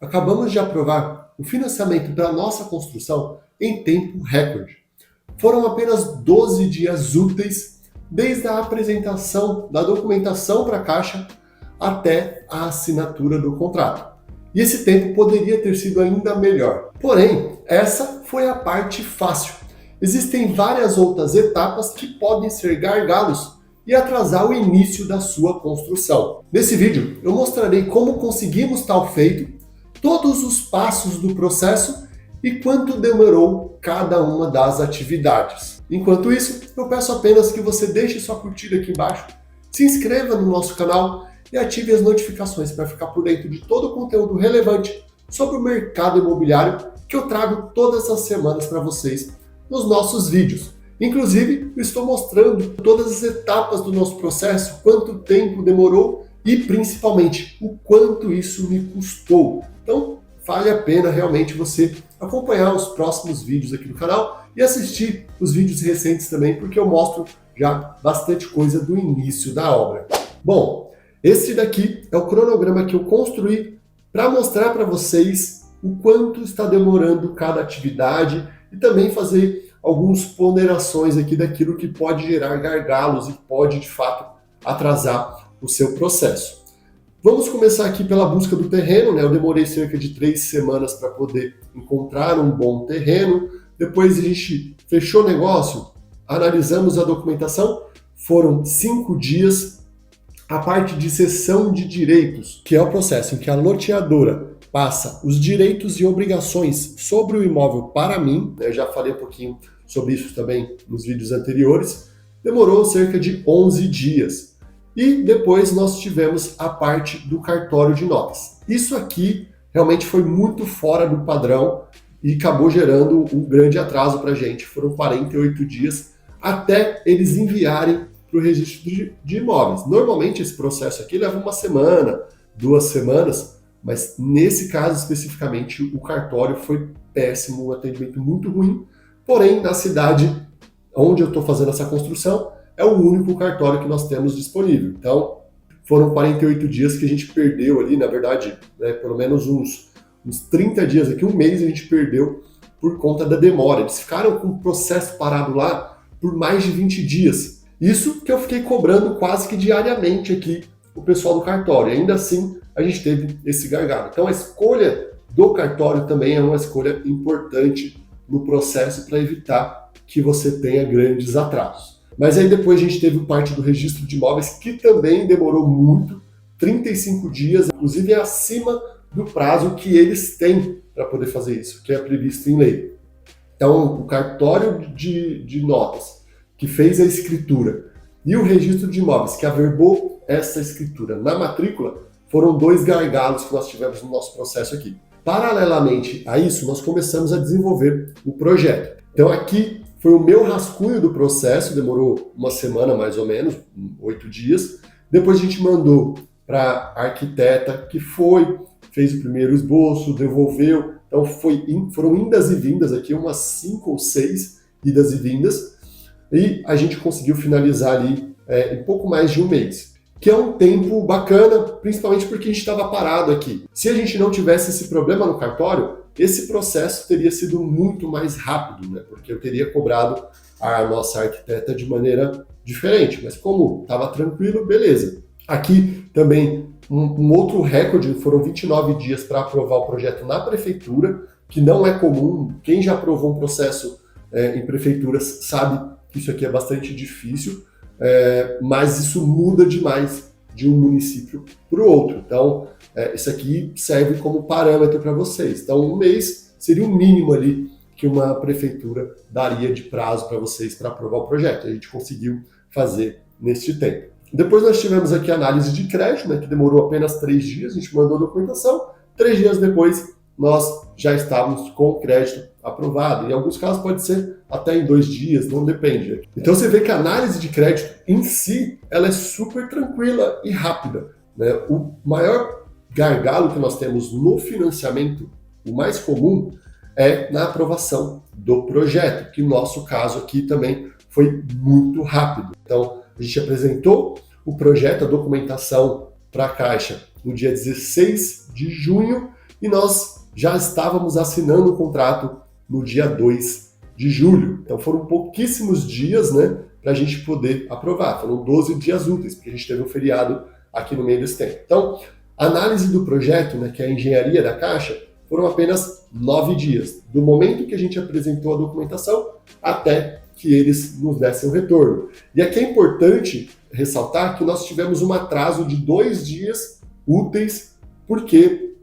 acabamos de aprovar o financiamento para a nossa construção em tempo recorde. Foram apenas 12 dias úteis desde a apresentação da documentação para a Caixa até a assinatura do contrato. E esse tempo poderia ter sido ainda melhor. Porém, essa foi a parte fácil. Existem várias outras etapas que podem ser gargalos e atrasar o início da sua construção. Nesse vídeo, eu mostrarei como conseguimos tal feito, todos os passos do processo e quanto demorou cada uma das atividades. Enquanto isso, eu peço apenas que você deixe sua curtida aqui embaixo, se inscreva no nosso canal e ative as notificações para ficar por dentro de todo o conteúdo relevante sobre o mercado imobiliário que eu trago todas as semanas para vocês nos nossos vídeos. Inclusive, eu estou mostrando todas as etapas do nosso processo, quanto tempo demorou e principalmente o quanto isso me custou. Então, vale a pena realmente você acompanhar os próximos vídeos aqui no canal e assistir os vídeos recentes também, porque eu mostro já bastante coisa do início da obra. Bom, esse daqui é o cronograma que eu construí para mostrar para vocês o quanto está demorando cada atividade e também fazer algumas ponderações aqui daquilo que pode gerar gargalos e pode, de fato, atrasar o seu processo. Vamos começar aqui pela busca do terreno, né? Eu demorei cerca de 3 semanas para poder encontrar um bom terreno. Depois a gente fechou o negócio, analisamos a documentação, foram 5 dias. A parte de cessão de direitos, que é o processo em que a loteadora passa os direitos e obrigações sobre o imóvel para mim, eu já falei um pouquinho sobre isso também nos vídeos anteriores, demorou cerca de 11 dias. E depois nós tivemos a parte do cartório de notas. Isso aqui realmente foi muito fora do padrão e acabou gerando um grande atraso para a gente. Foram 48 dias até eles enviarem para o registro de imóveis. Normalmente esse processo aqui leva 1 semana, 2 semanas, mas nesse caso especificamente o cartório foi péssimo, um atendimento muito ruim. Porém, na cidade onde eu estou fazendo essa construção, é o único cartório que nós temos disponível. Então, foram 48 dias que a gente perdeu ali, na verdade, né, pelo menos uns 30 dias aqui, um mês a gente perdeu por conta da demora. Eles ficaram com o processo parado lá por mais de 20 dias. Isso que eu fiquei cobrando quase que diariamente aqui o pessoal do cartório. E ainda assim, a gente teve esse gargalo. Então, a escolha do cartório também é uma escolha importante no processo para evitar que você tenha grandes atrasos. Mas aí depois a gente teve parte do registro de imóveis, que também demorou muito, 35 dias, inclusive é acima do prazo que eles têm para poder fazer isso, que é previsto em lei. Então, o cartório de notas, que fez a escritura, e o registro de imóveis, que averbou essa escritura na matrícula, foram 2 gargalos que nós tivemos no nosso processo aqui. Paralelamente a isso, nós começamos a desenvolver o projeto. Então aqui foi o meu rascunho do processo, demorou 1 semana mais ou menos, 8 dias. Depois a gente mandou para a arquiteta, que fez o primeiro esboço, devolveu. Então foram indas e vindas aqui, umas 5 ou 6 idas e vindas. E a gente conseguiu finalizar ali em pouco mais de um mês, que é um tempo bacana, principalmente porque a gente estava parado aqui. Se a gente não tivesse esse problema no cartório, esse processo teria sido muito mais rápido, né? Porque eu teria cobrado a nossa arquiteta de maneira diferente. Mas como estava tranquilo, beleza. Aqui também um outro recorde, foram 29 dias para aprovar o projeto na prefeitura, que não é comum. Quem já aprovou um processo em prefeituras sabe que isso aqui é bastante difícil, mas isso muda demais de um município para o outro. Então, isso aqui serve como parâmetro para vocês. Então, um mês seria o mínimo ali que uma prefeitura daria de prazo para vocês para aprovar o projeto. A gente conseguiu fazer neste tempo. Depois nós tivemos aqui a análise de crédito, né, que demorou apenas 3 dias, a gente mandou a documentação, 3 dias depois nós já estávamos com o crédito aprovado. Em alguns casos pode ser até em 2 dias, não depende. Então você vê que a análise de crédito em si, ela é super tranquila e rápida, né? O maior gargalo que nós temos no financiamento, o mais comum, é na aprovação do projeto, que no nosso caso aqui também foi muito rápido. Então a gente apresentou o projeto, a documentação para a Caixa no dia 16 de junho, e nós já estávamos assinando o contrato no dia 2 de julho. Então foram pouquíssimos dias, né, para a gente poder aprovar. Foram 12 dias úteis, porque a gente teve um feriado aqui no meio desse tempo. Então, a análise do projeto, né, que é a engenharia da Caixa, foram apenas 9 dias, do momento que a gente apresentou a documentação até que eles nos dessem o retorno. E aqui é importante ressaltar que nós tivemos um atraso de 2 dias úteis, porque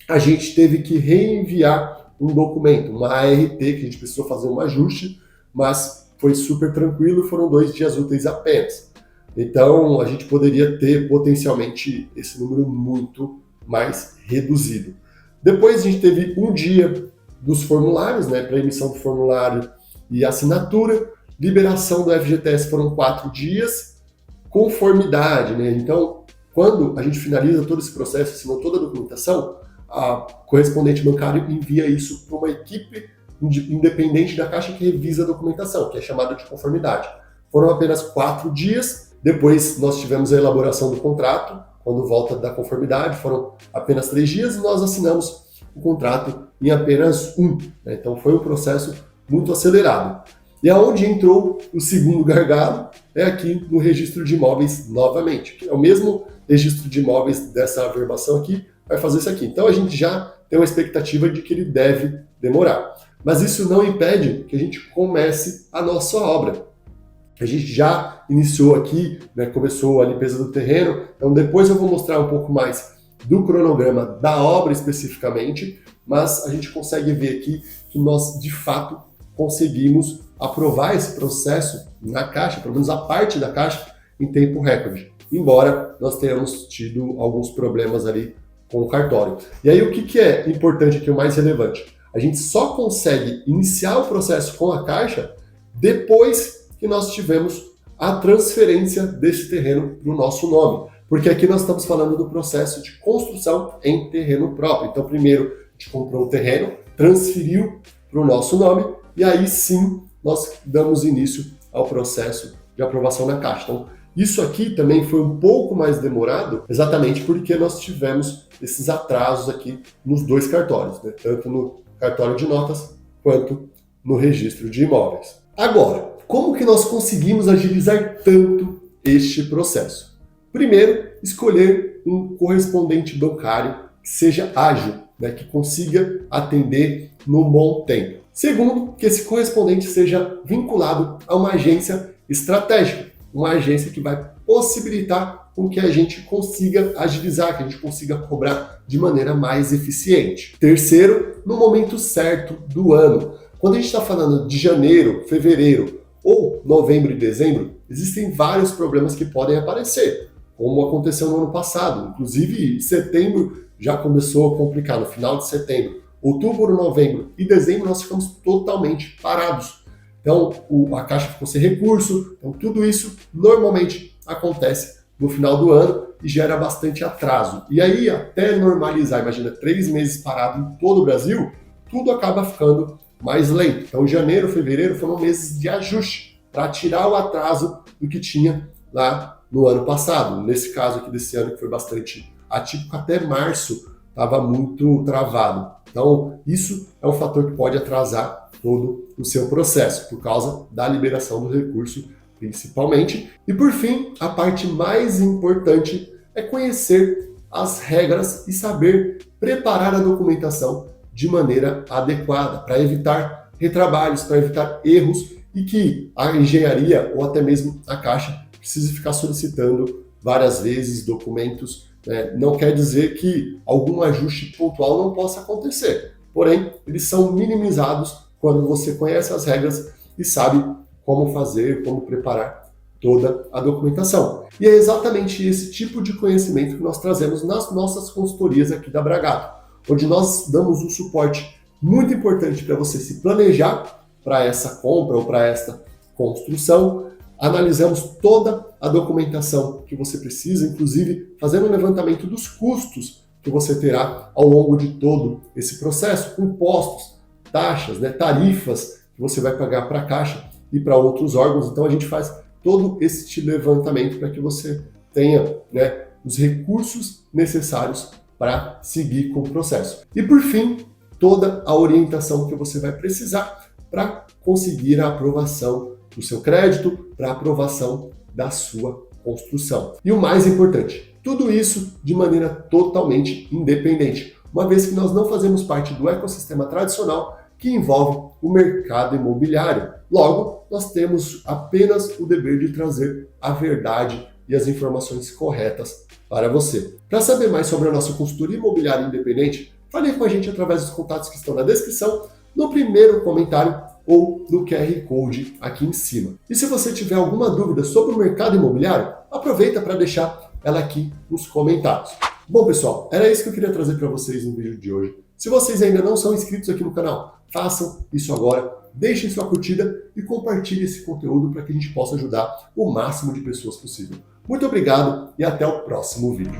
a gente teve que reenviar um documento, uma ART, que a gente precisou fazer um ajuste, mas foi super tranquilo, foram 2 dias úteis apenas. Então, a gente poderia ter potencialmente esse número muito mais reduzido. Depois a gente teve um dia dos formulários, né, para emissão do formulário e assinatura. Liberação do FGTS foram 4 dias. Conformidade, né? Então, quando a gente finaliza todo esse processo, assinou toda a documentação, a correspondente bancário envia isso para uma equipe independente da Caixa que revisa a documentação, que é chamada de conformidade. Foram apenas 4 dias. Depois nós tivemos a elaboração do contrato. Quando volta da conformidade, foram apenas 3 dias e nós assinamos o contrato em apenas 1. Né? Então foi um processo muito acelerado. E aonde entrou o segundo gargalo é aqui no registro de imóveis novamente, que é o mesmo registro de imóveis dessa averbação aqui, vai fazer isso aqui. Então a gente já tem uma expectativa de que ele deve demorar. Mas isso não impede que a gente comece a nossa obra. A gente já iniciou aqui, né, começou a limpeza do terreno, então depois eu vou mostrar um pouco mais do cronograma da obra especificamente, mas a gente consegue ver aqui que nós, de fato, conseguimos aprovar esse processo na Caixa, pelo menos a parte da Caixa, em tempo recorde, embora nós tenhamos tido alguns problemas ali com o cartório. E aí o que é importante aqui, o mais relevante? A gente só consegue iniciar o processo com a Caixa depois que nós tivemos a transferência desse terreno para o nosso nome. Porque aqui nós estamos falando do processo de construção em terreno próprio. Então, primeiro, a gente comprou o terreno, transferiu para o nosso nome, e aí sim nós damos início ao processo de aprovação na Caixa. Então, isso aqui também foi um pouco mais demorado, exatamente porque nós tivemos esses atrasos aqui nos 2 cartórios, né? Tanto no cartório de notas quanto no registro de imóveis. Agora, como que nós conseguimos agilizar tanto este processo? Primeiro, escolher um correspondente bancário que seja ágil, né, que consiga atender no bom tempo. Segundo, que esse correspondente seja vinculado a uma agência estratégica, uma agência que vai possibilitar com que a gente consiga agilizar, que a gente consiga cobrar de maneira mais eficiente. Terceiro, no momento certo do ano. Quando a gente está falando de janeiro, fevereiro, ou novembro e dezembro, existem vários problemas que podem aparecer, como aconteceu no ano passado. Inclusive, setembro já começou a complicar, no final de setembro. Outubro, novembro e dezembro nós ficamos totalmente parados. Então, a Caixa ficou sem recurso. Então, tudo isso normalmente acontece no final do ano e gera bastante atraso. E aí, até normalizar, imagina, 3 meses parado em todo o Brasil, tudo acaba ficando mais lento. Então, janeiro, fevereiro foram meses de ajuste para tirar o atraso do que tinha lá no ano passado. Nesse caso aqui desse ano, que foi bastante atípico, até março estava muito travado. Então, isso é um fator que pode atrasar todo o seu processo, por causa da liberação do recurso, principalmente. E, por fim, a parte mais importante é conhecer as regras e saber preparar a documentação de maneira adequada, para evitar retrabalhos, para evitar erros e que a engenharia ou até mesmo a Caixa precise ficar solicitando várias vezes documentos. Né? Não quer dizer que algum ajuste pontual não possa acontecer, porém, eles são minimizados quando você conhece as regras e sabe como fazer, como preparar toda a documentação. E é exatamente esse tipo de conhecimento que nós trazemos nas nossas consultorias aqui da Bragato, onde nós damos um suporte muito importante para você se planejar para essa compra ou para esta construção. Analisamos toda a documentação que você precisa, inclusive fazendo um levantamento dos custos que você terá ao longo de todo esse processo, com impostos, taxas, né, tarifas que você vai pagar para a Caixa e para outros órgãos. Então a gente faz todo esse levantamento para que você tenha, né, os recursos necessários para seguir com o processo. E por fim, toda a orientação que você vai precisar para conseguir a aprovação do seu crédito, para a aprovação da sua construção. E o mais importante, tudo isso de maneira totalmente independente, uma vez que nós não fazemos parte do ecossistema tradicional que envolve o mercado imobiliário. Logo, nós temos apenas o dever de trazer a verdade e as informações corretas para você. Para saber mais sobre a nossa consultoria imobiliária independente, fale com a gente através dos contatos que estão na descrição, no primeiro comentário ou no QR Code aqui em cima. E se você tiver alguma dúvida sobre o mercado imobiliário, aproveita para deixar ela aqui nos comentários. Bom, pessoal, era isso que eu queria trazer para vocês no vídeo de hoje. Se vocês ainda não são inscritos aqui no canal, façam isso agora, deixem sua curtida e compartilhem esse conteúdo para que a gente possa ajudar o máximo de pessoas possível. Muito obrigado e até o próximo vídeo.